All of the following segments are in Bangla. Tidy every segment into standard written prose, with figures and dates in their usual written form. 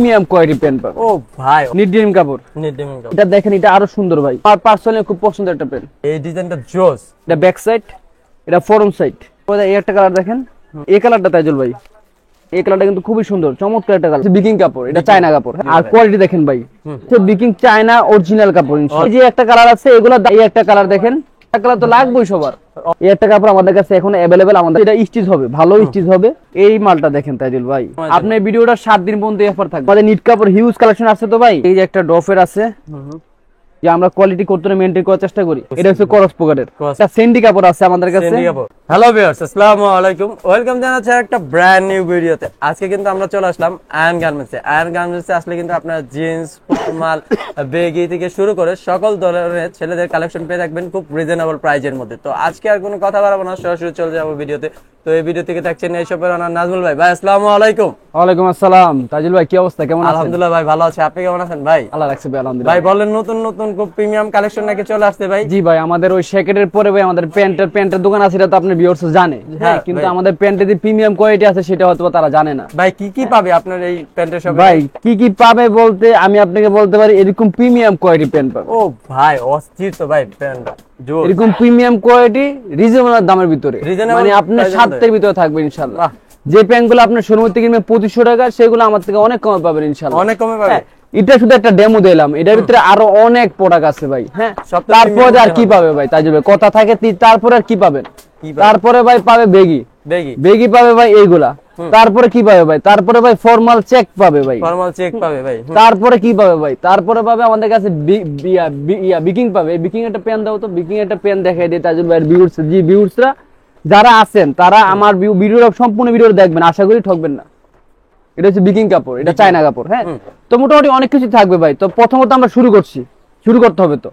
প্রিমিয়াম কোয়ালিটি প্যান্ট পাবেন। ও ভাই, নিডডিম কাপড়, এটা দেখেন, এটা আরো সুন্দর ভাই, আমার পার্সোনালি খুব পছন্দের একটা প্যান্ট। এই ডিজাইনটা জোস। এটা ব্যাক সাইড, এটা ফরম সাইড। এই একটা কালার দেখেন, এই কালারটা তাইজুল ভাই, এই কালারটা কিন্তু খুবই সুন্দর, চমৎকার একটা কালার। বিকিং কাপড়, এটা চায়না কাপড়। আর কোয়ালিটি দেখেন ভাই, বিকিং চায়না অরিজিনাল কাপড়। এই যে একটা কালার আছে, এগুলো এই একটা কালার দেখেন, একটা কালার তো লাগবেই সবার। এই একটা কাপড় আমাদের কাছে এখন अवेलेबल, আমাদের এটা স্টিচ হবে, ভালো স্টিচ হবে। এই মালটা দেখেন তাইজুল ভাই, আপনার ভিডিওটা 7 দিন পর্যন্ত অফার থাকবে। আমাদের নিট কাপড় হিউজ কালেকশন আছে তো ভাই। এই যে একটা ডফের আছে, যে আমরা কোয়ালিটি করতে মেইনটেইন করার চেষ্টা করি। এটা হচ্ছে করস পকেটের, এটা সেন্ডি কাপড় আছে আমাদের কাছে। হ্যালো ভিউয়ার্স, আসসালামু আলাইকুম, ওয়েলকাম জানাচ্ছি একটা ব্র্যান্ড নিউ ভিডিওতে। আজকে কিন্তু আমরা চলে আসলাম আয়রন গার্মেন্টসে। আয়রন গার্মেন্টসে আসলে কিন্তু আপনারা জিন্স, ফর্মাল, বেগি থেকে শুরু করে সকল ধরনের ছেলেদের কালেকশন পেয়ে থাকবেন খুব রিজনেবল প্রাইজের মধ্যে। তো আজকে আর কোনো কথা বাড়াবো না, সরাসরি চলে যাবো ভিডিওতে। তো এই ভিডিও থেকে দেখছেন এই শপের ওনার নাজমুল ভাই। ভাই আসসালামু আলাইকুম। ওয়ালাইকুম আসসালাম। তাজিল ভাই কি অবস্থা, কেমন আছেন? আলহামদুলিল্লাহ ভাই, ভালো আছি। আপনি কেমন আছেন ভাই? আল্লাহ রাখছে ভাই, আলহামদুলিল্লাহ। ভাই বলেন, নতুন নতুন খুব প্রিমিয়াম কালেকশন নাকি চলে আসছে ভাই? জি ভাই, আমাদের ওই জ্যাকেটের পরে ভাই আমাদের প্যান্টের দোকান আছে, এটা তো আপনি ভিউয়ার্স জানে। হ্যাঁ, কিন্তু আমাদের প্যান্টে যে প্রিমিয়াম কোয়ালিটি আছে সেটা হয়তো তারা জানে না। ভাই কি কি পাবে আপনার এই প্যান্টের শপে? ভাই কি কি পাবে বলতে আমি আপনাকে বলতে পারি, এরকম প্রিমিয়াম কোয়ালিটি প্যান্ট পাবে। ও ভাই অস্থির তো ভাই প্যান্টটা, এরকম প্রিমিয়াম কোয়ালিটি রিজনেবল দামের ভিতরে, মানে আপনার সাধ্যের ভিতরে থাকবে ইনশাআল্লাহ। যে প্যান্টগুলো আপনার শোরুম থেকে কিনবেন 2500 টাকা, সেগুলো আমার থেকে অনেক কমে পাবেন ইনশাআল্লাহ। অনেক কমে পাবেন। এটা শুধু একটা ডেমো দিলাম, এটার ভিতরে আরো অনেক প্রোডাক্ট আছে ভাই। হ্যাঁ, তারপরে আর কি পাবে ভাই? তাই যাবে কথা থাকে, তারপরে আর কি পাবেন? তারপরে ভাই পাবে বেগি পাবে ভাই এইগুলা। তারপরে কি পাবে ভাই? তারপরে ভাই ফর্মাল চেক পাবে ভাই, তারপরে কি পাবে ভাই? তারপরে পাবে আমাদের কাছে বিকিং পাবে। বিকিং একটা পেন দাও তো, বিকিং একটা পেন দেখাই দিই তাজুল ভাইয়ের ভিউয়ার্স। জি ভিউয়ার্সরা যারা আছেন তারা আমার ভিডিওর সম্পূর্ণ ভিডিও দেখবেন, আশা করি ঠকবেন না। এটা হচ্ছে বিকিং কাপড়, এটা চায়না কাপড়। হ্যাঁ, তো মোটামুটি অনেক কিছু থাকবে ভাই। তো প্রথমত আমরা শুরু করতে হবে তো।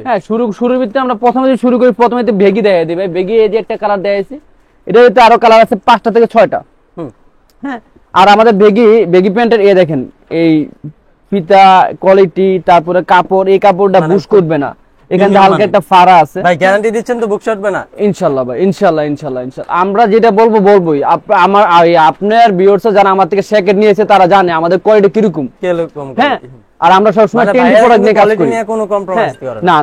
হ্যাঁ, শুরুর ভিতরে আমরা প্রথমে যে শুরু করি, প্রথমে বেগি দেখাই দিই ভাই। বেগি এই যে একটা কালার দেখাইছি, এটার ভিতরে আরো কালার আছে 5টা থেকে 6টা। হ্যাঁ, আর আমাদের বেগি প্যান্টের দেখেন, এই ফিতা কোয়ালিটি, তারপরে কাপড়, এই কাপড়টা বুশ করবে না, এখানে হালকা একটা ফাড়া আছে। ভাই গ্যারান্টি দিচ্ছেন তো বুক শটবে না? ইনশাআল্লাহ ভাই, ইনশাআল্লাহ। আমরা যেটা বলবোই। আমার আপনার ভিউয়ার্স যারা আমার থেকে জ্যাকেট নিয়েছে তারা জানে আমাদের কোয়ালিটি কিরকম। হ্যাঁ, আর আমরা সবসময় ট্রেন্ডি প্রোডাক্ট নিয়ে কাজ করি, কোনো কম্প্রোমাইজ করি না।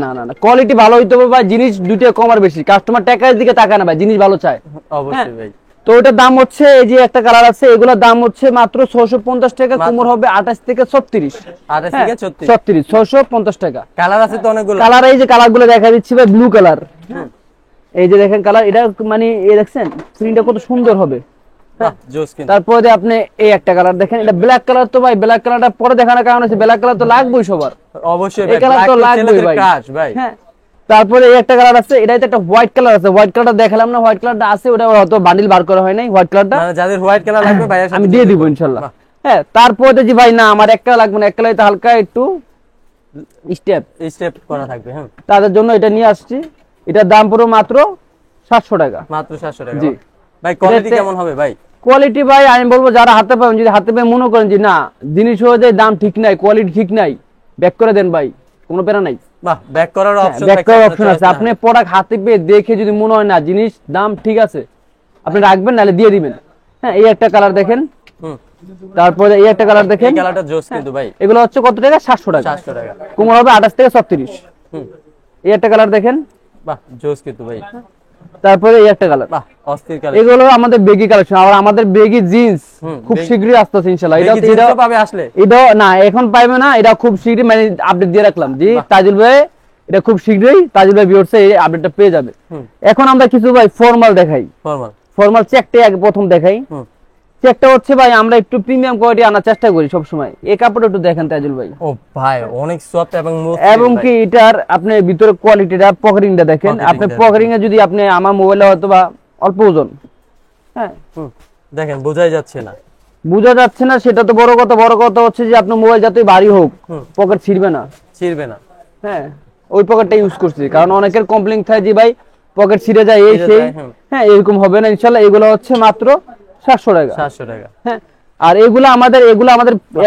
কোয়ালিটি ভালো হইতে হবে ভাই, জিনিস দুটো কম আর বেশি, কাস্টমার টাকার দিকে তাকায় না ভাই, জিনিস ভালো চায় অবশ্যই ভাই। তো ওটার দাম হচ্ছে, এই যে একটা কালার আছে, এগুলোর দাম হচ্ছে মাত্র 650 টাকা। কোমর হবে 28 থেকে 36, 650 টাকা। কালার আছে তো অনেকগুলো কালার, এই যে কালারগুলো দেখা দিচ্ছি ভাই, ব্লু কালার। এই যে দেখেন কালার, এটা মানে এই দেখছেন প্রিন্টটা কত সুন্দর হবে। তারপরে আপনি এই একটা কালার দেখেন, এটা ব্ল্যাক কালার। তো ভাই ব্ল্যাক কালারটা পরে দেখানোর কারণ আছে, ব্ল্যাক কালার তো লাগবেই সবার, অবশ্যই এই কালার তো লাগবেই ভাই। হ্যাঁ, তারপরে এই একটা কালার আছে, এটাতে একটা হোয়াইট কালার আছে। হোয়াইট কালারটা দেখালাম না, হোয়াইট কালারটা আছে, ওটা হয়তো বান্ডিল বার করা হয় নাই। হোয়াইট কালারটা যাদের হোয়াইট কালার লাগবে ভাই আমি দিয়ে দিব ইনশাআল্লাহ। হ্যাঁ, তারপরে যে ভাই না আমার একটা লাগবে না, একটা লাগবে হালকা একটু স্টেপ করা থাকবে। হ্যাঁ, তাদের জন্য এটা নিয়ে আসছি। এটার দাম পুরো মাত্র 700 টাকা। মাত্র 700 টাকা। জি ভাই, কোয়ালিটি কেমন হবে ভাই? কোয়ালিটি ভাই আমি বলবো যারা হাতে পাবেন, যদি হাতে পেয়ে মনে করেন যে না জিনিস অনুযায়ী দাম ঠিক নাই, কোয়ালিটি ঠিক নাই, ব্যাক করে দেন ভাই, কোনো প্যারা নাই। বাহ, ব্যাক করার অপশন আছে। আপনি প্রোডাক্ট হাতে পেয়ে দেখে যদি মনে হয় না জিনিস দাম ঠিক আছে, আপনি রাখবেন, নাহলে দিয়ে দিবেন। হ্যাঁ, এই একটা কালার দেখেন, তারপরে এই একটা কালার দেখেন, এই কালারটা জোস কিন্তু ভাই। এগুলো হচ্ছে কত টাকা? 700 টাকা। কোমর হবে 28 থেকে 36। এই একটা কালার দেখেন, বাহ জোস কিন্তু ভাই। তারপরে এই একটা কালার, বাহ অস্থির কালার। এগুলো আমাদের বেগি কালেকশন। আর আমাদের বেগি জিন্স খুব শীঘ্রই আসতেছে ইনশাআল্লাহ। এটা পাবে আসলে, এটা না এখন পাইবে না, এটা খুব শীঘ্রই মানে আপডেট দিয়ে রাখলাম। জি তাজিল ভাই, এটা খুব শীঘ্রই তাজিল ভাই ভিউয়ার্স এই আপডেটটা পেয়ে যাবে। এখন আমরা কিছু ভাই ফর্মাল দেখাই। ফর্মাল চেকটা আগে প্রথম দেখাই। চেকটা হচ্ছে ভাই আমরা একটু প্রিমিয়াম কোয়ালিটি আনার চেষ্টা করি সব সময়। এই কাপড়টা একটু দেখেন তাজিল ভাই। ও ভাই অনেক সফট এবং কি এটার আপনি ভিতরে কোয়ালিটিটা, পকেটিংটা দেখেন। আপনি পকেটিং এ যদি আপনি আমার মোবাইলে হয়তো বা অল্প ওজন, হ্যাঁ দেখেন বোঝাই যাচ্ছে না, বোঝা যাচ্ছে না, সেটা তো বড় কথা। বড় কথা হচ্ছে যে আপনার মোবাইল যতই ভারী হোক পকেট ছিড়বে না। হ্যাঁ, ওই পকেটটা ইউজ করছি, কারণ অনেকের কমপ্লেইন থাকে যে ভাই পকেট ছিঁড়ে যায় এই সেই। হ্যাঁ, এরকম হবে না ইনশাআল্লাহ। এগুলো হচ্ছে মাত্র 700 টাকা। হ্যাঁ, আর এগুলো আমাদের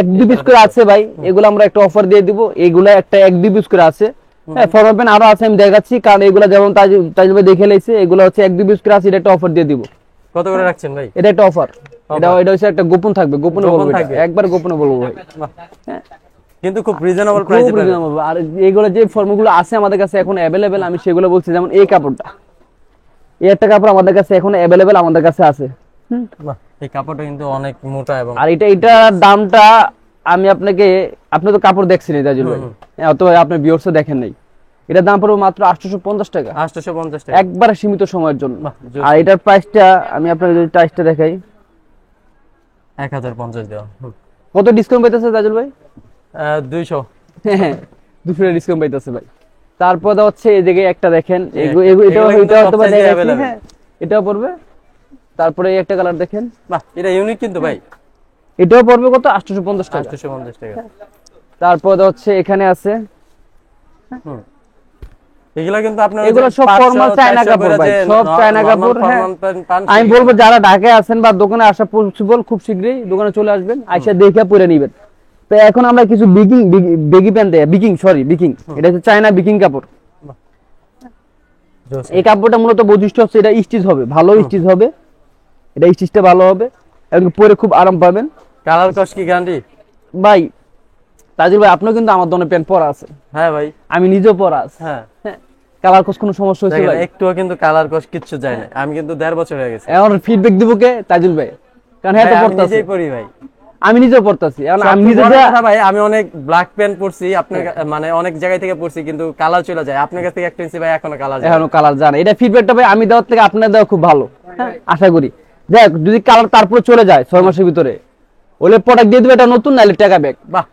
1-2 পিস করে আছে ভাই। এগুলো আমরা একটা অফার দিয়ে দিব। এগুলো একটা 1-2 পিস করে আছে। হ্যাঁ, ফরমাল প্যান্ট আরো আছে, আমি দেখাচ্ছি, কারণ এগুলো যেমন তাজিল ভাই দেখে লাইছে, এগুলো হচ্ছে 1-2 পিস করে আছে, এটা একটা অফার দিয়ে দিব। কত করে রাখছেন ভাই? এটা একটা অফার, এটা হচ্ছে একটা গোপন থাকবে, গোপনে বলবো, একবার গোপনে বলবো ভাই। হ্যাঁ, কিন্তু খুব রিজনেবল প্রাইসে পাবেন। আর এইগুলো যে ফর্মগুলো আছে আমাদের কাছে এখন अवेलेबल, আমি সেগুলো বলছি। যেমন এই কাপড়টা, এই একটা কাপড় আমাদের কাছে এখন अवेलेबल আমাদের কাছে আছে। বাহ, এই কাপড়টা কিন্তু অনেক মোটা এবং আর এটার দামটা আমি আপনি তো কাপড় দেখছেন তাজুল ভাই, অথবা আপনার ভিউয়ার্সও দেখেন নাই। এটার দাম পড়বে মাত্র 850 টাকা, 850 টাকা, একবারে সীমিত সময়ের জন্য। আর এটার প্রাইসটা আমি আপনাকে যদি প্রাইসটা দেখাই, 1050 দেওয়া। কত ডিসকাউন্ট পাইতেছে তাজুল ভাই? 200, হ্যাঁ 200 ডিসকাউন্ট পাইতেছে ভাই। তারপর হচ্ছে এই জায়গায় একটা দেখেন, এটা হয়তো বা দেখাচ্ছি, হ্যাঁ এটাও পড়বে। তারপরে এই একটা কালার দেখেন, বাহ এটা ইউনিক কিন্তু ভাই। এটাও পড়বে কত? 850 টাকা। 850 টাকা। তারপর হচ্ছে এখানে আছে, এগুলা কিন্তু আপনারা এগুলো সব ফর্মাল চায়না কাপড় ভাই, সব চায়না কাপড়। হ্যাঁ, আমি বলবো যারা ঢাকায় আছেন বা দোকানে আসা পসিবল, খুব শীঘ্রই দোকানে চলে আসবেন, আইসা দেখে পরে নেবেন। তো এখন আমরা কিছু বেগি প্যান্ট দেয়, বিকিং, এটা হচ্ছে চায়না বিকিং কাপড়। এই কাপড়টা মূলত বৈশিষ্ট্য হচ্ছে এটা স্টিচ হবে, ভালো স্টিচ হবে, এটা স্টিচটা ভালো হবে এবং পরে খুব আরাম পাবেন। কালার কস কি গ্যারান্টি ভাই? তাজিল ভাই আপনিও কিন্তু আমার দোকানে প্যান্ট পরা আছে। হ্যাঁ ভাই, আমি নিজেও পরা আছে। হ্যাঁ, কালার কোস কোনো সমস্যা হচ্ছে ভাই? একটুও কিন্তু কালার কস কিচ্ছু যায় না। আমি কিন্তু 1.5 বছর হয়ে গেছে। এখন ফিডব্যাক দিব কে? তাজিল ভাই, কারণ হ্যাঁ তো পড়তাছি, নিজেই পরি ভাই, আমি নিজেও পড়তাছি। এখন আমি নিজে ভাই, আমি অনেক ব্ল্যাক প্যান্ট পরছি আপনার মানে অনেক জায়গা থেকে পরছি, কিন্তু কালার চলে যায়। আপনার কাছ থেকে একটা ইঞ্চি ভাই এখনো কালার যায় না। এটা ফিডব্যাকটা ভাই আমি দেওয়ার থেকে আপনার দেওয়া খুব ভালো, আশা করি। দেখ যদি কালার তারপরে চলে যায় 6 মাসের ভিতরে, ওলে প্রোডাক্ট দিয়ে দিবে এটা নতুন, নাইলে টাকা ব্যাক। বাহ,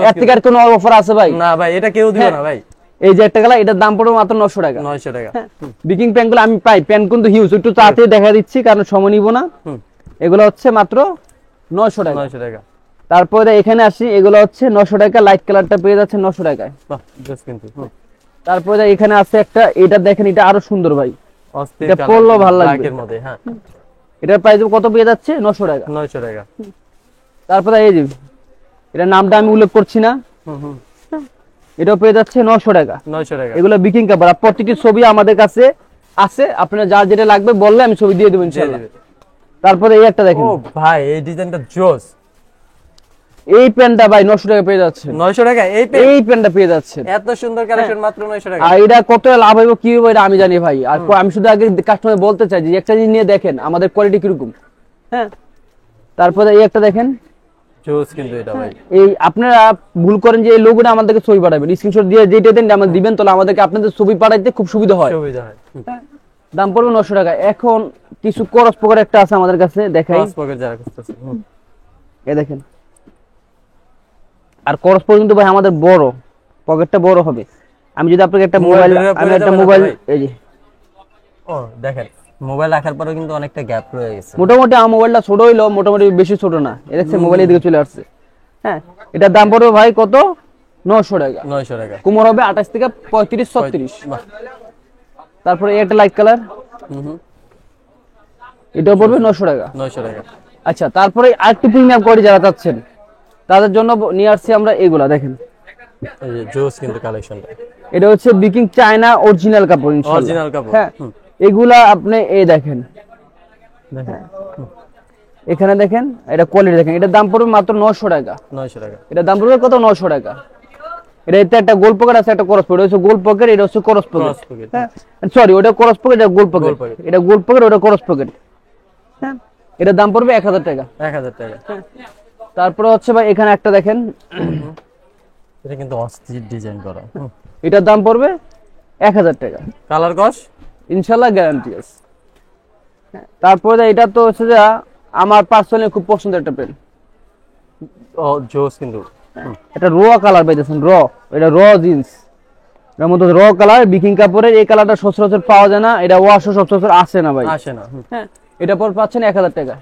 এর থেকে আর কোনো অফার আছে ভাই? না ভাই, এটা কেউ দিবে না ভাই। এই যে একটা কালার, এটার দাম পড়বে মাত্র 900 টাকা। 900 টাকা। বিকিং প্যান্ট গুলো আমি পাই, প্যান্ট কিন্তু হিউজ, একটু তাড়াতাড়ি দেখা দিচ্ছি কারণ সময় নিব না। এগুলো হচ্ছে মাত্র 900 টাকা। 900 টাকা। তারপরে এখানে আসি, এগুলো হচ্ছে 900 টাকা, লাইট কালারটা পেয়ে যাচ্ছে 900 টাকায়। বাহ, জাস্ট কিন্তু। তারপরে এখানে আছে একটা, এটা দেখেন, এটা আরো সুন্দর ভাই, অস্থির এটা কালার, পরলো ভালো লাগবে। ব্ল্যাকের মধ্যে, হ্যাঁ। এটার প্রাইস কত পেয়ে যাচ্ছে? 900 টাকা। 900 টাকা। তারপরে এই যে এটা নামটা আমি উল্লেখ করছি না, এটাও পেয়ে যাচ্ছে 900 টাকা। 900 টাকা। এগুলো বিকিং কাপড়, আর প্রত্যেকটি ছবি আমাদের কাছে আছে, আপনারা যার যেটা লাগবে বললে আমি ছবি দিয়ে দেব ইনশাআল্লাহ। তারপরে এই একটা দেখেন, ও ভাই এই ডিজাইনটা জোস। এই প্যান্টটা ভাই 900 টাকা পেয়ে যাচ্ছে। 900 টাকা এই প্যান্টটা পেয়ে যাচ্ছে, এত সুন্দর কালেকশন মাত্র 900 টাকা। আর এটা কত লাভ হইব কি হইব এটা আমি জানি ভাই। আর আমি শুধু আগে কাস্টমার বলতে চাই যে একটা জিনিস নিয়ে দেখেন আমাদের কোয়ালিটি কিরকম। হ্যাঁ, তারপরে এই একটা দেখেন, জোস কিন্তু এটা ভাই। এই আপনারা ভুল করেন যে এই লোগোটা আমাদেরকে ছবি পাঠাবেন, স্ক্রিনশট দিয়ে যেটা দেন আমাদের দিবেন, তাহলে আমাদেরকে আপনাদের ছবি পাঠাইতে খুব সুবিধা হয়। দাম পড়বে 900 টাকা। এখন কিছু ক্রস পকেট একটা আছে আমাদের কাছে, দেখাই। ক্রস পকেট যারা খুঁজতেছে, এই দেখেন, আর ক্রস পকেট কিন্তু ভাই আমাদের বড়, পকেটটা বড় হবে। আমি যদি আপনাকে একটা মোবাইল, এই যে ও দেখেন, মোবাইল রাখার পরেও কিন্তু অনেকটা গ্যাপ রয়ে গেছে। মোটামুটি আমার মোবাইলটা ছোট হইলো, মোটামুটি বেশি ছোট না। এই দেখছেন মোবাইল এদিকে চলে আসছে। হ্যাঁ, এটার দাম পড়বে ভাই কত? 900 টাকা। 900 টাকা। কোমর হবে 28 থেকে 35 36। তারপরে এই একটা লাইট কালার, এটাও পড়বে 900 টাকা। 900 টাকা। আচ্ছা, তারপরে আরেকটু প্রিমিয়াম কোয়ালিটি যারা চাচ্ছেন তাদের জন্য নিয়ে আসছি আমরা এগুলা, দেখেন এই যে জোস কিন্তু কালেকশনটা। এটা হচ্ছে বিকিং চায়না অরিজিনাল কাপড়, ইনশাআল্লাহ অরিজিনাল কাপড়। হ্যাঁ, এগুলা আপনি এই দেখেন, এখানে দেখেন, এটা কোয়ালিটি দেখেন। এটার দাম পড়বে মাত্র 900 টাকা। 900 টাকা। এটার দাম পড়বে কত? 900 টাকা। এটা একটা গোল পকেট আছে, একটা ক্রস পকেট। এটা হচ্ছে গোল পকেট, এটা হচ্ছে ক্রস পকেট। হ্যাঁ, সরি, ওটা ক্রস পকেট, এটা গোল পকেট। এটা গোল পকেট, ওটা ক্রস পকেট। হ্যাঁ, এটার দাম পড়বে 1000 টাকা। 1000 টাকা। তারপরে হচ্ছে ভাই এখানে একটা দেখেন, এটা কিন্তু অস্থির ডিজাইন করা। এটার দাম পড়বে 1000 টাকা। কালার কস ইনশাআল্লাহ গ্যারান্টি আছে। তারপরে এটা তো হচ্ছে যে আমার পার্সোনালি খুব পছন্দের একটা পেন। ও জোস কিন্তু। এটা র কালার পাইতেছেন, এটা র জিন্স, এর মধ্যে র কালার বিকিং কাপড়ের। এই কালারটা সচরাচর পাওয়া যায় না, এটা ওয়াশও সচরাচর আসে না ভাই, আসে না। হ্যাঁ, এটা পর পাচ্ছেন 1000 টাকা।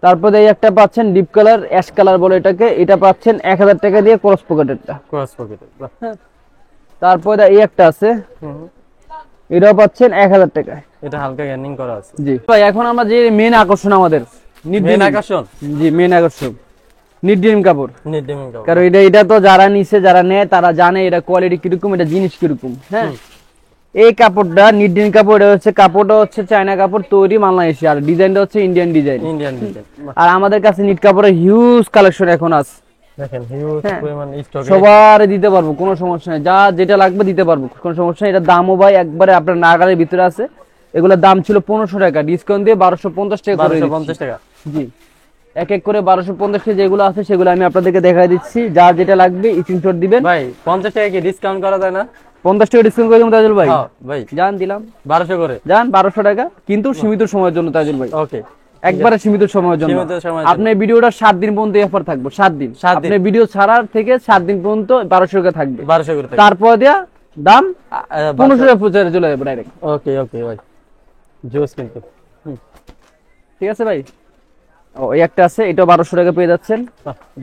তারপরে এই একটা পাচ্ছেন ডিপ কালার, অ্যাশ কালার বলে এটাকে, এটা পাচ্ছেন 1000 টাকা দিয়ে ক্রস পকেটেরটা। Cross pocket. তারপরে এই একটা আছে, এটাও পাচ্ছেন 1000 টাকায়। এটা হালকা গ্যানিং করা আছে। জি ভাই, এখন আমরা যে মেন আকর্ষণ আমাদের মেন আকর্ষণ, জি মেন আকর্ষণ নিট ডেনিম কাপড়। নিট ডেনিম কাপড়, কারণ এটা তো যারা নিছে, যারা নেয় তারা জানে এটা কোয়ালিটি কিরকম, এটা জিনিস কিরকম। হ্যাঁ, এই কাপড়টা নিডডিন কাপড়, এটা হচ্ছে কাপড়টা হচ্ছে চায়না কাপড়, তৈরি বাংলাদেশি, আর ডিজাইনটা হচ্ছে ইন্ডিয়ান ডিজাইন। আর আমাদের কাছে নিট কাপড়ের হিউজ কালেকশন এখন আছে, দেখেন হিউজ পরিমাণ স্টক, সবার দিতে পারবো, কোনো সমস্যা নেই, যা যেটা লাগবে দিতে পারবো, কোনো সমস্যা নেই। এটা দামও ভাই একবারে আপনার নাগালের ভিতরে আছে। এগুলোর দাম ছিল 1500 টাকা, ডিসকাউন্ট দিয়ে 1250 টাকা করে 1250 টাকা। জি, এক এক করে 1250 টাকা যেগুলো আছে সেগুলো আমি আপনাদেরকে দেখাই দিচ্ছি, যা যেটা লাগবে স্ক্রিনশট দিবেন। ভাই 50 টাকা কি ডিসকাউন্ট করা যায় না? 50 টাকা ডিসকাউন্ট করে দিলাম তাজুল ভাই। হ্যাঁ ভাই, জান দিলাম 1200 করে, জান 1200 টাকা, কিন্তু সীমিত সময়ের জন্য তাজুল ভাই। ওকে, একবারে সীমিত সময়ের জন্য। সীমিত সময়ের জন্য। আপনার ভিডিওটা 7 দিন পর্যন্ত অফার থাকবে, 7 দিন। আপনার ভিডিও ছাড়ার থেকে 7 দিন পর্যন্ত 1200 টাকা থাকবে, 1200 করে থাকবে। তারপর দিয়া দাম 1500 টাকা পৌঁছে চলে যাবে ডাইরেক্ট। ওকে ওকে ভাই, জোস কিন্তু। ঠিক আছে ভাই। ও এই একটা আছে, এটা 1200 টাকা পেয়ে যাচ্ছেন,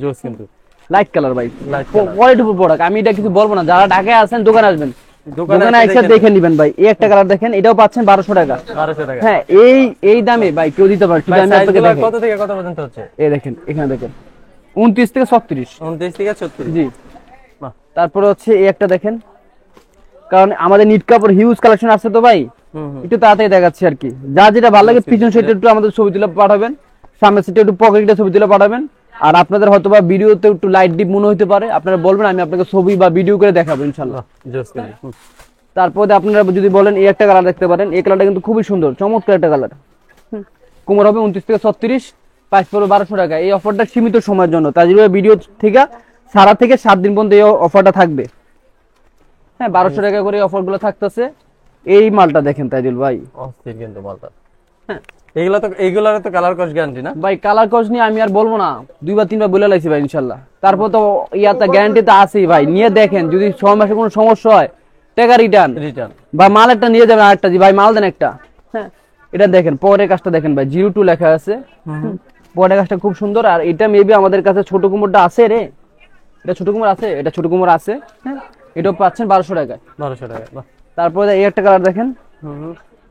জোস কিন্তু, লাইট কালার ভাই, লাইট কালার, কোয়ালিটিফুল প্রোডাক্ট। আমি এটা কিছু বলবো না, যারা ঢাকায় আছেন দোকানে আসবেন, দোকানে এসে দেখে নেবেন ভাই। এই একটা কালার দেখেন, এটাও পাচ্ছেন 1200 টাকা। 1200 টাকা, হ্যাঁ, এই দামে ভাই কেউ দিতে পারে। আমি আপনাকে দেখাই, কত থেকে কত পর্যন্ত হচ্ছে? এই দেখেন, এখানে দেখেন 29 থেকে 36। 29 থেকে 36, জি। বাহ। তারপরে হচ্ছে এই একটা দেখেন, কারণ আমাদের নিট কাপড় হিউজ কালেকশন আছে তো ভাই, একটু তাড়াতাড়ি দেখাচ্ছি আর কি। যা যেটা ভালো লাগে পিছন সাইডে একটু আমাদের ছবি তুলে পাঠাবেন, সামনের সাইডে একটু পকেটে ছবি তুলে পাঠাবেন। আর আপনাদের হয়তো বা ভিডিওতে একটু লাইট ডিপ মনে হতে পারে, আপনারা বলবেন, আমি আপনাকে ছবি বা ভিডিও করে দেখাবো ইনশাআল্লাহ। তারপরে আপনারা যদি বলেন এই একটা কালার দেখতে পারেন, এই কালারটা কিন্তু খুবই সুন্দর, চমৎকার একটা কালার। কোমর হবে 29 থেকে 36, প্রাইস পড়বে 1200 টাকা। এই অফারটা সীমিত সময়ের জন্য, তাই ভিডিও থেকে সারা থেকে 7 দিন পর্যন্ত এই অফারটা থাকবে। হ্যাঁ, 1200 টাকা করে অফার গুলো থাকতেছে। এই মালটা দেখেন তাইজুল ভাই, অস্থির কিন্তু মালটা। হ্যাঁ, এইগুলার তো কালার কস গ্যারান্টি না ভাই? কালার কস নিয়ে আমি আর বলবো না, 2 বা 3 বার বলে লাইছি ভাই ইনশাআল্লাহ। তারপর তো ইয়াটা গ্যারান্টি তো আছেই ভাই, নিয়ে দেখেন, যদি 6 মাসে কোনো সমস্যা হয় টাকা রিটার্ন, বা মাল একটা নিয়ে যাবেন আরেকটা, জি ভাই মাল দেন একটা। হ্যাঁ, এটা দেখেন পরের কাজটা দেখেন ভাই, 02 লেখা আছে, পরের কাজটা খুব সুন্দর। আর এটা মেবি আমাদের কাছে ছোট কুমোরটা আছে রে, এটা ছোট কুমোর আছে, এটা ছোট কুমোর আছে। হ্যাঁ, এটাও পাচ্ছেন 1200 টাকায়। 1200 টাকা, বাহ। তারপরে এই একটা কালার দেখেন,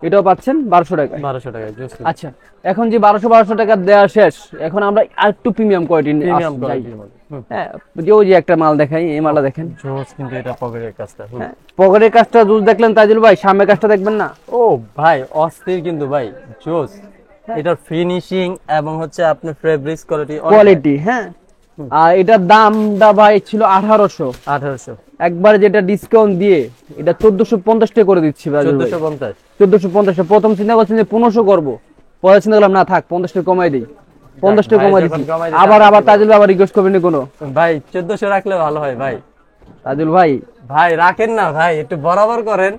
এটাও পাচ্ছেন 1200 টাকায়। 1200 টাকা, আচ্ছা, এখন যে 1200 টাকা দেওয়া শেষ, এখন আমরা আরেকটু প্রিমিয়াম কোয়ালিটি। হ্যাঁ, ওই যে একটা মাল দেখাই, এই মালটা দেখেন, জোস কিন্তু। এটা পকেটের কাজটা, পকেটের কাজটা জোস দেখলেন তাজুল ভাই, সামনের কাজটা দেখবেন না? ও ভাই অস্থির কিন্তু ভাই, জোস। এটার ফিনিশিং এবং হচ্ছে আপনি ফেব্রিক্স কোয়ালিটি, হ্যাঁ। আর এটার দামটা ভাই ছিল 1800। একবার যেটা ডিসকাউন্ট দিয়ে এটা 1450 টাকা করে দিচ্ছি ভাই। 1450। প্রথম চিন্তা করছেন যে 1500 করবো, পরে চিন্তা করলাম না থাক 50 টাকা কমাই দিই, 50 টাকা কমাই দিচ্ছি। আবার তাজুল আবার রিকোয়েস্ট করবেন কোনো ভাই 1400 রাখলে ভালো হয় ভাই। তাজুল ভাই রাখেন না ভাই, একটু বরাবর করেন।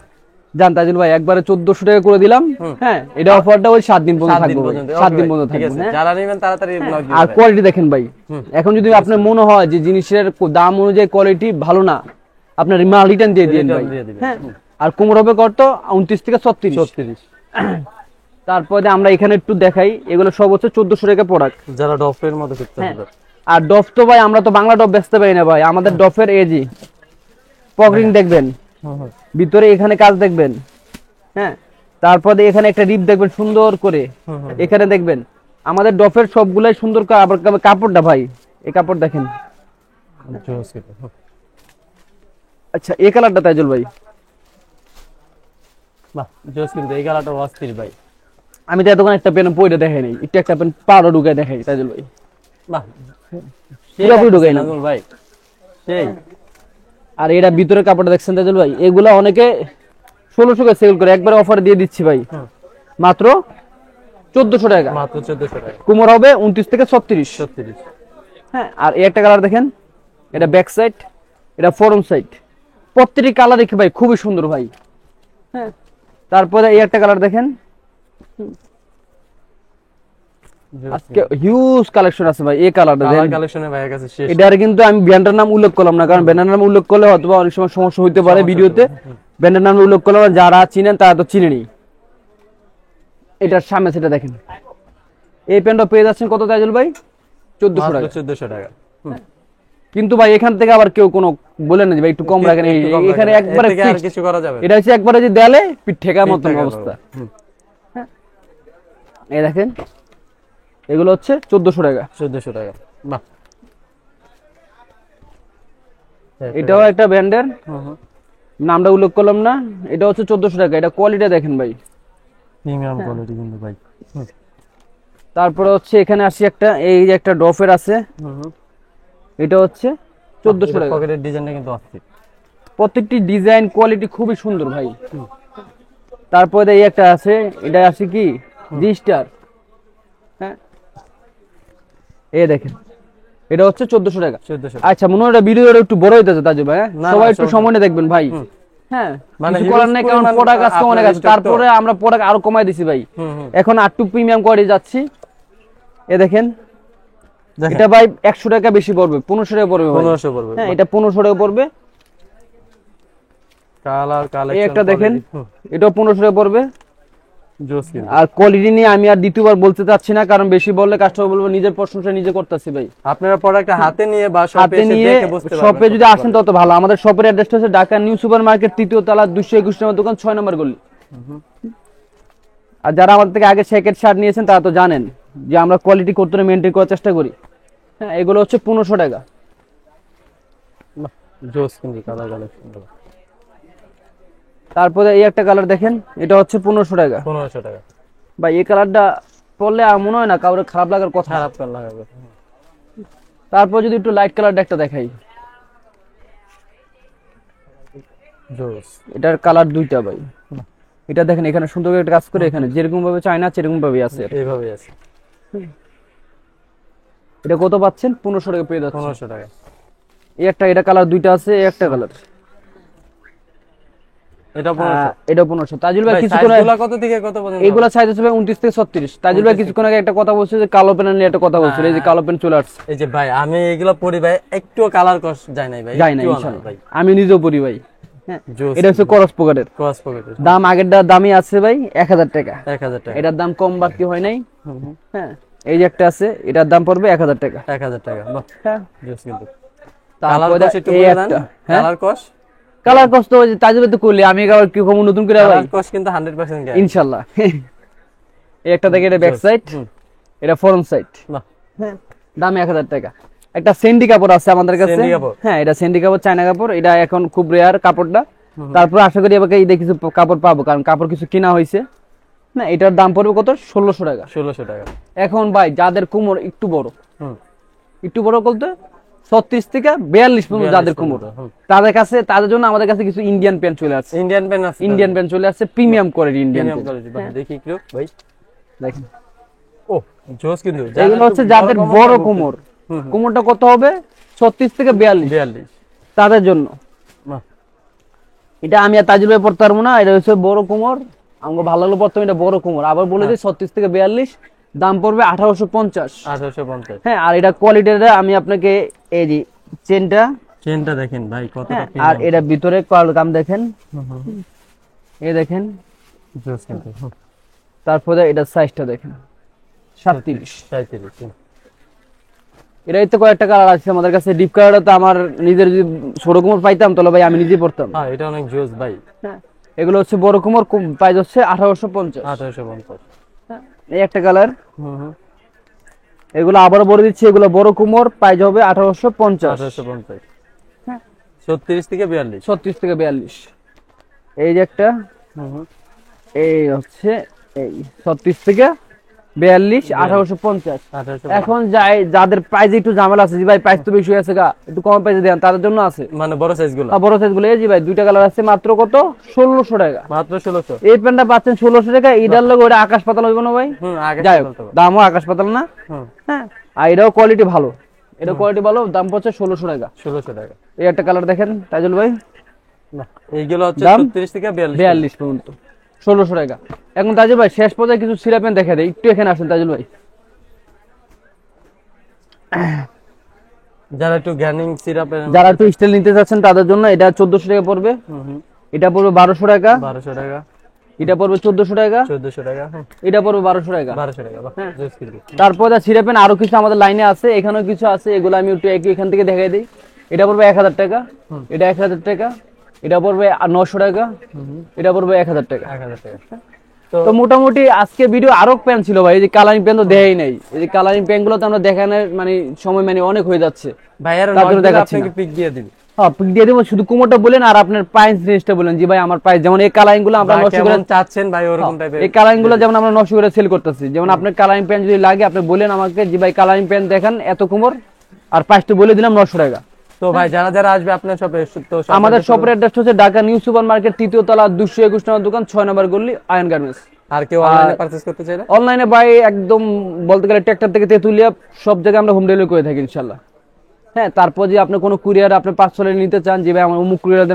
জান তাজুল ভাই, একবারে 1400 টাকা করে দিলাম। হ্যাঁ, এটা অফারটা ওই 7 দিন পর্যন্ত থাকবে, 7 দিন পর্যন্ত থাকবে। যারা নেবেন তাড়াতাড়ি। আর কোয়ালিটি দেখেন ভাই, এখন যদি আপনার মনে হয় যে জিনিসের দাম অনুযায়ী কোয়ালিটি ভালো না, আপনার মাল রিটার্ন দিয়ে দিন ভাই। হ্যাঁ, আর কোমর হবে কত? 29 থেকে 36। তারপরে আমরা এখানে একটু দেখাই, এগুলো সব হচ্ছে 1400 টাকা প্রোডাক্ট, যারা ডফের মধ্যে করতে হবে। আর ডফ তো ভাই আমরা তো বাংলা ডফ বেচতে পারি না ভাই, আমাদের ডফের এজি পকরিং দেখবেন, ভিতরে এখানে কাজ দেখবেন। হ্যাঁ, তারপরে এখানে একটা রিপ দেখবেন সুন্দর করে, এখানে দেখবেন আমাদের ডফের সবগুলাই সুন্দর। আবার কাপড়টা ভাই, এই কাপড় দেখেন। আচ্ছা, এই কালারটা তাইজুল ভাই, বাহ জোস কিন্তু। এই কালারটা অস্থির ভাই। আমি তো এতক্ষণ একটা পেন পয়টা দেখাই নাই, একটু একটা পেন পাড়ো ঢুকাই দেখাই তাইজুল ভাই। বাহ, পুরোপুরি ঢুকাই না ভাই সেই। আর এটা ভিতরে কাপড়টা দেখছেন তাজুল ভাই, এগুলা অনেকে 1600 টাকা সেল করে, একবার অফার দিয়ে দিচ্ছি ভাই মাত্র 1400 টাকা। মাত্র 1400 টাকা। কোমর হবে 29 থেকে 36। হ্যাঁ, আর এই একটা কালার দেখেন, এটা ব্যাক সাইড, এটা ফরম সাইড, প্রত্যেকটি কালার দেখে ভাই খুবই সুন্দর ভাই। হ্যাঁ, তারপরে এই একটা কালার দেখেন, আজকে হিউজ কালেকশন আছে ভাই। এই কালারটা দেখেন, কালেকশনে ভাইয়ের কাছে শেষ। এটার কিন্তু আমি ব্র্যান্ডের নাম উল্লেখ করলাম না, কারণ ব্র্যান্ডের নাম উল্লেখ করলে হয়তো অনেক সময় সমস্যা হইতে পারে ভিডিওতে। ব্র্যান্ডের নাম উল্লেখ করলাম, যারা চিনেন তারা তো চিনেনি। এটার সামনে সেটা দেখেন, এই প্যান্টটা পেয়ে যাচ্ছেন কত তাইজুল ভাই? 1400 টাকা। 1400 টাকা। কিন্তু ভাই এখান থেকে আবার কেউ কোনো বলেন না যে ভাই একটু কম রাখেন, এখানে একবারে কিছু করা যাবে। এটা হচ্ছে একবারে যে দেয়ালে পিঠ ঠেকার মতন অবস্থা। এই দেখেন, এগুলো হচ্ছে 1400 টাকা। 1400 টাকা, বাহ। এটাও একটা ব্র্যান্ডের, নামটা উল্লেখ করলাম না, এটা হচ্ছে 1400 টাকা। এটা কোয়ালিটি দেখেন ভাই, প্রিমিয়াম কোয়ালিটি কিন্তু ভাই। তারপরে হচ্ছে এখানে আসি একটা, এই যে একটা ডফের আছে, এটা হচ্ছে 1400 টাকা। পকেটের ডিজাইনটা কিন্তু অস্থির, প্রত্যেকটি ডিজাইন কোয়ালিটি খুবই সুন্দর ভাই। তারপরে এই একটা আছে, এটা আছে কি জি স্টার, হ্যাঁ এই দেখেন, এটা হচ্ছে 1400 টাকা। 1400। আচ্ছা মনে হয় ভিডিওটা একটু বড় হইতেছে তাজু ভাই, সবাই একটু সময় নিয়ে দেখবেন ভাই। হ্যাঁ মানে কিছু করার নাই, কারণ প্রোডাক্ট আজকে অনেক আছে, তারপরে আমরা প্রোডাক্ট আরো কমাই দিছি ভাই। এখন আরটু প্রিমিয়াম কোয়ালিটি যাচ্ছি। এ দেখেন, এটা ভাই 100 টাকা বেশি পড়বে, 1500 টাকা পড়বে ভাই। 1500 পড়বে, হ্যাঁ এটা 1500 টাকা পড়বে। কালার কালেকশন এই একটা দেখেন, এটাও 1500 টাকা পড়বে। জোস কিন্তু। আর কোয়ালিটি নিয়ে আমি আর দ্বিতীয়বার বলতে চাচ্ছি না, কারণ বেশি বললে কাস্টমার বলবো নিজের প্রশংসা নিজে করতেছি ভাই। আপনারা প্রোডাক্ট হাতে নিয়ে বা শপে হাতে এসে নিয়ে দেখে বুঝতে পারবেন। শপে যদি আসেন তত ভালো। আমাদের শপের অ্যাড্রেসটা হচ্ছে ঢাকা নিউ সুপার মার্কেট, 3য় তলা, 221 নম্বর দোকান, 6 নম্বর গলি। আর যারা আমাদের থেকে আগে জ্যাকেট শার্ট নিয়েছেন তারা তো জানেন যে আমরা কোয়ালিটি করতে মেনটেন করার চেষ্টা করি। হ্যাঁ এগুলো হচ্ছে 1500 টাকা। জোস কিন্তু কালার কালেকশন। তারপরে এই একটা কালার দেখেন, এটা হচ্ছে 1500 টাকা। 1500 টাকা ভাই এই কালারটা পরলে মনে হয় না কারোর খারাপ লাগার কথা। খারাপ কালার লাগাবে। তারপর যদি একটু লাইট কালারটা একটা দেখাই, জোস। এটার কালার দুইটা ভাই। এটা দেখেন এখানে সুন্দর করে একটা কাজ করে, এখানে যেরকম ভাবে চাই না সেরকম ভাবে আছে, এইভাবে আছে। এটা কত পাচ্ছেন? 1500 টাকা পেয়ে যাচ্ছে। 1500 টাকা। এই একটা, এটা কালার দুইটা আছে, এই একটা কালার, এটা 1500। এটা 1500। তাজুল ভাই ভাই কিছুক্ষণ সাইজগুলো কত থেকে কত পর্যন্ত? এগুলা সাইজ আছে ভাই 29 থেকে 36। তাজুল ভাই কিছুক্ষণ আগে একটা কথা বলছে যে কালো পেন নিয়ে একটা কথা বলছিল, এই যে কালো পেন চলে আসছে। এই যে ভাই আমি এগুলো পরি ভাই, একটু কালার কস যায় নাই ভাই, যায় না একটুও ইনশাআল্লাহ ভাই। আমি নিজেও পরি ভাই। হ্যাঁ জোস। এটা হচ্ছে ক্রস পকেটের, ক্রস পকেটের দাম আগেরটা দামই আছে ভাই 1000 টাকা। 1000 টাকা। এটার দাম কম বাড়তি হয় নাই। হ্যাঁ এই যে একটা আছে, এটার দাম পড়বে 1000 টাকা। 1000 টাকা। বাহ হ্যাঁ জোস কিন্তু। কালার তারপরে কস একটু এই বলে একটা, দেন। হ্যাঁ কালার কস, কালার কষ্ট হয়েছে তাজুল ভাই তো করলে, আমি আবার কি কম নতুন করে ভাই কালার কস কিন্তু 100% গ্যারান্টি ইনশাআল্লাহ। এই একটা দেখে, এটা ব্যাক সাইড, এটা ফ্রন্ট সাইড। বাহ। হ্যাঁ দাম 1000 টাকা। একটা সেন্ডি কাপড় আছে আমাদের কাছে, সেন্ডি কাপড়। হ্যাঁ এটা সেন্ডি কাপড়, চায়না কাপড়, এটা এখন খুব রেয়ার কাপড়টা। তারপর আশা করি এবার ঈদে কিছু কাপড় পাবো, কারণ কাপড় কিছু কিনা হয়েছে না। এটার দাম পড়বে কত? 1600 টাকা। 1600 টাকা। এখন ভাই যাদের কোমর একটু বড়, একটু বড় বলতে 36 থেকে 42 পর্যন্ত যাদের কোমর, তাদের কাছে, তাদের জন্য আমাদের কাছে কিছু ইন্ডিয়ান প্যান্ট চলে আসছে। ইন্ডিয়ান প্যান্ট আছে, ইন্ডিয়ান প্যান্ট চলে আসছে, premium quality Indian premium pant. Quality. বাহ দেখি একটু ভাই। দেখেন ও জোস কিন্তু। এগুলো হচ্ছে যাদের বড় কোমর, কোমরটা কত হবে? 36 থেকে 42, 42। তাদের জন্য। বাহ। এটা আমি আর তাজুল ভাই পড়তে পারবো না, এটা হচ্ছে বড় কোমর, আমাকে ভালো লাগলো প্রথমে, এটা বড় কোমর। আবার বলে দিই 36 থেকে 42, দাম পড়বে 1850। 1850। হ্যাঁ আর এটা কোয়ালিটিটা আমি আপনাকে এই যে চেনটা, চেনটা দেখেন ভাই কতটা হ্যাঁ, আর প্রিমিয়াম। এটা ভিতরে কাম দেখেন, এই দেখেন। জোস কিন্তু। তারপরে এটা সাইজটা দেখেন 37। 37। এটাই তো কয়েকটা কালার আছে আমাদের কাছে। ডিপ কালারটা তো আমার নিজের, যদি ছোট কোমর পাইতাম তাহলে ভাই আমি নিজেই পড়তাম। হ্যাঁ এটা অনেক জোস ভাই। হ্যাঁ এগুলো হচ্ছে বড় কোমর, প্রাইস হচ্ছে 1850। 1850। এই একটা কালার, এগুলো আবারও বলে দিচ্ছি, এগুলো বড় কোমর, প্রাইস হবে 1850। 1850। 36 থেকে 42। 36 থেকে 42। এই যে একটা, এই হচ্ছে এই 36 থেকে 42, 1850। এখন যাদের প্রাইস একটু ঝামেলা আছে, জি ভাই প্রাইস তো বেশি আছে গা, একটু কম প্রাইসে দেন, তাদের জন্য আছে মানে বড় সাইজ গুলো। বড় সাইজ গুলো। এই জি ভাই দুইটা কালার আছে, মাত্র কত? 1600 টাকা। মাত্র 1600। এই প্যান্টটা পাচ্ছেন 1600 টাকা। এটার লোক ওটা আকাশ পাতাল হইব না ভাই? আগে যাই হোক দামও আকাশ পাতাল না। হ্যাঁ আর এটাও কোয়ালিটি ভালো, এটা কোয়ালিটি ভালো, দাম পড়ছে 1600 টাকা। 1600 টাকা। এই একটা কালার দেখেন তাজুল ভাই, এইগুলো হচ্ছে দাম 36 থেকে 42। 42 পর্যন্ত, 1600 টাকা। এখন তাজুল ভাই শেষ পর্যায়ে কিছু সিরা প্যান্ট দেখা দেয়, একটু এখানে আসেন তাজুল ভাই। যারা একটু গ্যানিং সিরাপ, যারা একটু স্টাইল নিতে চাচ্ছেন তাদের জন্য এটা 1400 টাকা পড়বে, এটা পড়বে 1200 টাকা, 1200 টাকা, এটা পড়বে 1400 টাকা, 1400 টাকা, এটা পড়বে 1200 টাকা। 1200 টাকা। বাহ জোস কিন্তু। তারপর যা সিরা প্যান্ট আরো কিছু আমাদের লাইনে আছে, এখানেও কিছু আছে, এগুলো আমি একটু এখান থেকে দেখাই দিই। এটা পড়বে 1000 টাকা, এটা 1000 টাকা, এটা পড়বে 900 টাকা, এটা পড়বে 1000 টাকা। 1000 টাকা। তো মোটামুটি আজকে ভিডিও আরো প্যান্ট ছিল ভাই, এই যে কালারিং প্যান্ট তো দেখাই নাই, এই যে কালারিং প্যান্ট গুলো তো আমরা দেখানোর মানে সময় মানে অনেক হয়ে যাচ্ছে। ভাইয়ার তারপরে দেখাচ্ছি আপনাকে না। পিক দিয়ে দিবি। হ্যাঁ পিক দিয়ে দেবো, শুধু কোমরটা বলেন আর আপনার প্রাইস রেঞ্জটা বলেন যে ভাই আমার প্রাইস, যেমন এই কালারিং গুলো আমরা নষ্ট করে চাচ্ছেন ভাই ওরকম টাইপের, এই কালারিং গুলো যেমন আমরা নষ্ট করে সেল করতেছি, যেমন আপনার কালারিং প্যান্ট যদি লাগে আপনি বলেন আমাকে যে ভাই কালারিং প্যান্ট দেখান এত কোমর, আর প্রাইসটা বলে দিলাম 900 টাকা। তো ভাই যারা যারা আসবে আপনার শপে, তো আমাদের শপের অ্যাড্রেস হচ্ছে ঢাকা নিউ সুপার মার্কেট 3য় তলা 221 নম্বর দোকান 6 নম্বর গলি আয়ন গার্মেন্টস। আর কেউ অনলাইনে পারচেজ করতে চাইলে অনলাইনে ভাই একদম বলতে গেলে ট্র্যাক্টর থেকে তেতুলিয়া সব জায়গায় আমরা হোম ডেলিভারি করে থাকি ইনশাআল্লাহ। হ্যাঁ, তারপর যে আপনি কোনো কুরিয়ার আপনি পার্সেলে নিতে চান যে ভাই আমার অমুক কুরিয়ার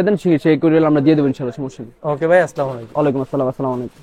দেন সেই কুরিয়ার আমরা দিয়ে দেবো ইনশাআল্লাহ, সমস্যা নেই। ওকে ভাই, আসসালামু আলাইকুম। ওয়ালাইকুম আসসালাম, আসসালামু আলাইকুম।